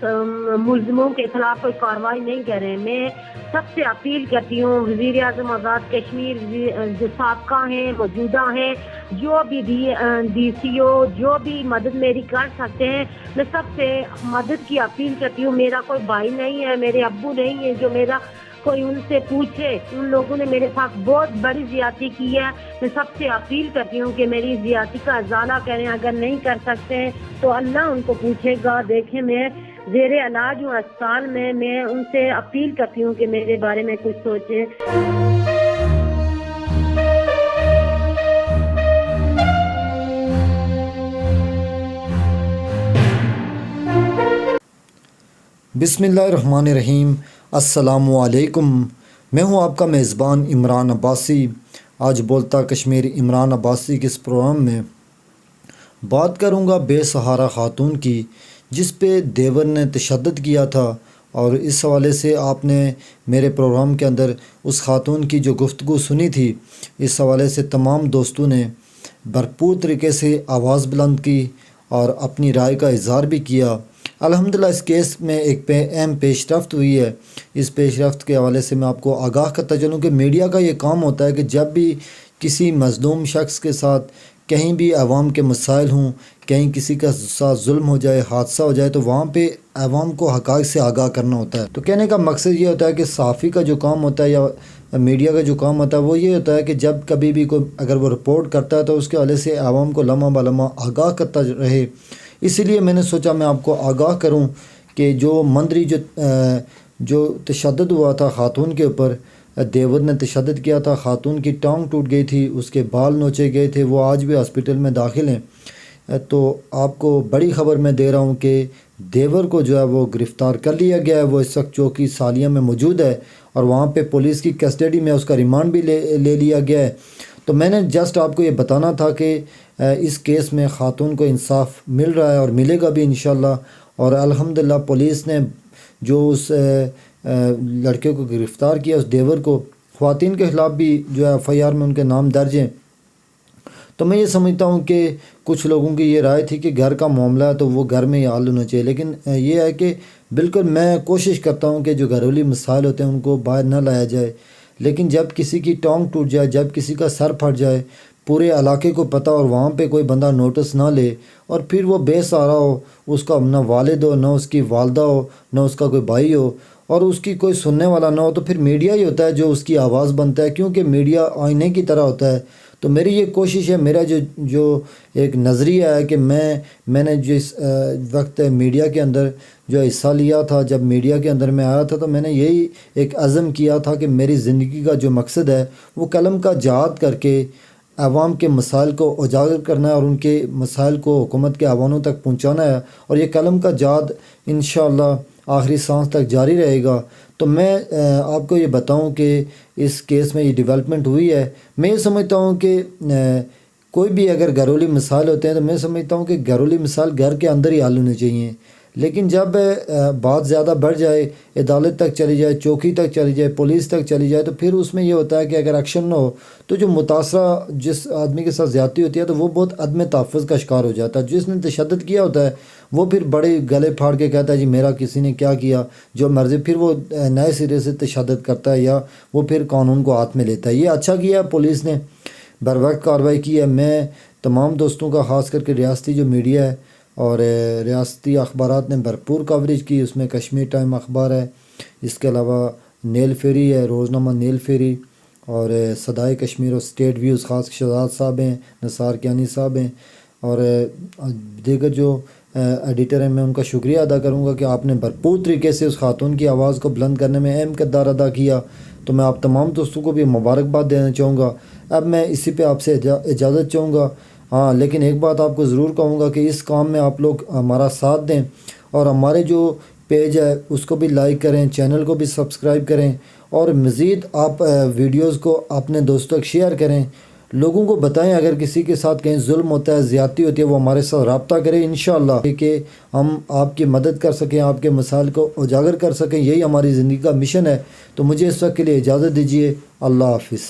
ملزموں کے خلاف کوئی کارروائی نہیں کر رہے. میں سب سے اپیل کرتی ہوں، وزیر اعظم آزاد کشمیر جو سابقہ ہیں، موجودہ ہیں، جو بھی ڈی سی او جو بھی مدد میری کر سکتے ہیں، میں سب سے مدد کی اپیل کرتی ہوں. میرا کوئی بھائی نہیں ہے، میرے ابو نہیں ہے جو میرا کوئی ان سے پوچھے. ان لوگوں نے میرے ساتھ بہت بڑی زیادتی کی ہے. میں سب سے اپیل کرتی ہوں کہ میری زیادتی کا ازالہ کریں. اگر نہیں کر سکتے ہیں تو اللہ ان کو پوچھے گا. دیکھیں میں زیر علاج ہوں اسپتال میں ان سے اپیل کرتی ہوں کہ میرے بارے میں کچھ سوچیں. بسم اللہ الرحمن الرحیم. السلام علیکم. میں ہوں آپ کا میزبان عمران عباسی. آج بولتا کشمیر عمران عباسی کے اس پروگرام میں بات کروں گا بے سہارا خاتون کی، جس پہ دیور نے تشدد کیا تھا. اور اس حوالے سے آپ نے میرے پروگرام کے اندر اس خاتون کی جو گفتگو سنی تھی، اس حوالے سے تمام دوستوں نے بھرپور طریقے سے آواز بلند کی اور اپنی رائے کا اظہار بھی کیا. الحمدللہ اس کیس میں ایک اہم پیش رفت ہوئی ہے. اس پیش رفت کے حوالے سے میں آپ کو آگاہ کرتا چلوں کہ میڈیا کا یہ کام ہوتا ہے کہ جب بھی کسی مظلوم شخص کے ساتھ کہیں بھی عوام کے مسائل ہوں، کہیں کسی کا ساتھ ظلم ہو جائے، حادثہ ہو جائے، تو وہاں پہ عوام کو حقائق سے آگاہ کرنا ہوتا ہے. تو کہنے کا مقصد یہ ہوتا ہے کہ صحافی کا جو کام ہوتا ہے یا میڈیا کا جو کام ہوتا ہے وہ یہ ہوتا ہے کہ جب کبھی بھی کوئی اگر وہ رپورٹ کرتا ہے تو اس کے حوالے سے عوام کو لمحہ بہ لمحہ آگاہ کرتا رہے. اسی لیے میں نے سوچا میں آپ کو آگاہ کروں کہ جو مندری جو تشدد ہوا تھا خاتون کے اوپر، دیور نے تشدد کیا تھا، خاتون کی ٹانگ ٹوٹ گئی تھی، اس کے بال نوچے گئے تھے، وہ آج بھی ہاسپٹل میں داخل ہیں. تو آپ کو بڑی خبر میں دے رہا ہوں کہ دیور کو جو ہے وہ گرفتار کر لیا گیا ہے. وہ اس وقت چوکی سالیہ میں موجود ہے اور وہاں پہ پولیس کی کسٹڈی میں اس کا ریمانڈ بھی لے لیا گیا ہے. تو میں نے جسٹ آپ کو یہ بتانا تھا کہ اس کیس میں خاتون کو انصاف مل رہا ہے اور ملے گا بھی انشاءاللہ. اور الحمدللہ پولیس نے جو اس لڑکے کو گرفتار کیا، اس دیور کو، خواتین کے خلاف بھی جو ہے ایف آئی آر میں ان کے نام درج ہیں. تو میں یہ سمجھتا ہوں کہ کچھ لوگوں کی یہ رائے تھی کہ گھر کا معاملہ ہے تو وہ گھر میں ہی حل ہونا چاہیے، لیکن یہ ہے کہ بالکل میں کوشش کرتا ہوں کہ جو گھریلو مسائل ہوتے ہیں ان کو باہر نہ لایا جائے. لیکن جب کسی کی ٹانگ ٹوٹ جائے، جب کسی کا سر پھٹ جائے، پورے علاقے کو پتہ اور وہاں پہ کوئی بندہ نوٹس نہ لے اور پھر وہ بے سہارا ہو، اس کا نہ والد ہو، نہ اس کی والدہ ہو، نہ اس کا کوئی بھائی ہو، اور اس کی کوئی سننے والا نہ ہو، تو پھر میڈیا ہی ہوتا ہے جو اس کی آواز بنتا ہے، کیونکہ میڈیا آئینے کی طرح ہوتا ہے. تو میری یہ کوشش ہے، میرا جو ایک نظریہ ہے کہ میں نے جس وقت میڈیا کے اندر جو حصہ لیا تھا، جب میڈیا کے اندر میں آیا تھا، تو میں نے یہی ایک عزم کیا تھا کہ میری زندگی کا جو مقصد ہے وہ قلم کا جہاد کر کے عوام کے مسائل کو اجاگر کرنا ہے اور ان کے مسائل کو حکومت کے ایوانوں تک پہنچانا ہے. اور یہ قلم کا جہاد انشاءاللہ آخری سانس تک جاری رہے گا. تو میں آپ کو یہ بتاؤں کہ اس کیس میں یہ ڈیولپمنٹ ہوئی ہے. میں یہ سمجھتا ہوں کہ کوئی بھی اگر گھریلو مسائل ہوتے ہیں تو میں سمجھتا ہوں کہ گھریلو مسائل گھر کے اندر ہی حل ہونے چاہیے. لیکن جب بات زیادہ بڑھ جائے، عدالت تک چلی جائے، چوکی تک چلی جائے، پولیس تک چلی جائے، تو پھر اس میں یہ ہوتا ہے کہ اگر ایکشن نہ ہو تو جو متاثرہ جس آدمی کے ساتھ زیادتی ہوتی ہے تو وہ بہت عدم تحفظ کا شکار ہو جاتا ہے. جس نے تشدد کیا ہوتا ہے وہ پھر بڑے گلے پھاڑ کے کہتا ہے جی میرا کسی نے کیا کیا، جو مرضی، پھر وہ نئے سرے سے تشدد کرتا ہے یا وہ پھر قانون کو ہاتھ میں لیتا ہے. یہ اچھا کیا پولیس نے، بر وقت کارروائی کی ہے. میں تمام دوستوں کا، خاص کر کے ریاستی جو میڈیا ہے اور ریاستی اخبارات نے بھرپور کوریج کی. اس میں کشمیر ٹائم اخبار ہے، اس کے علاوہ نیل فیری ہے، روزنامہ نیل فیری، اور صدائے کشمیر اور اسٹیٹ ویوز، خاص شہزاد صاحب ہیں، نثار کیانی صاحب ہیں، اور دیگر جو ایڈیٹر ہیں. میں ان کا شکریہ ادا کروں گا کہ آپ نے بھرپور طریقے سے اس خاتون کی آواز کو بلند کرنے میں اہم کردار ادا کیا. تو میں آپ تمام دوستوں کو بھی مبارکباد دینا چاہوں گا. اب میں اسی پہ آپ سے اجازت چاہوں گا. ہاں، لیکن ایک بات آپ کو ضرور کہوں گا کہ اس کام میں آپ لوگ ہمارا ساتھ دیں اور ہمارے جو پیج ہے اس کو بھی لائک کریں، چینل کو بھی سبسکرائب کریں، اور مزید آپ ویڈیوز کو اپنے دوستوں تک شیئر کریں. لوگوں کو بتائیں اگر کسی کے ساتھ کہیں ظلم ہوتا ہے، زیادتی ہوتی ہے، وہ ہمارے ساتھ رابطہ کرے انشاءاللہ، کہ ہم آپ کی مدد کر سکیں، آپ کے مسائل کو اجاگر کر سکیں. یہی ہماری زندگی کا مشن ہے. تو مجھے اس وقت کے لیے اجازت دیجیے. اللہ حافظ.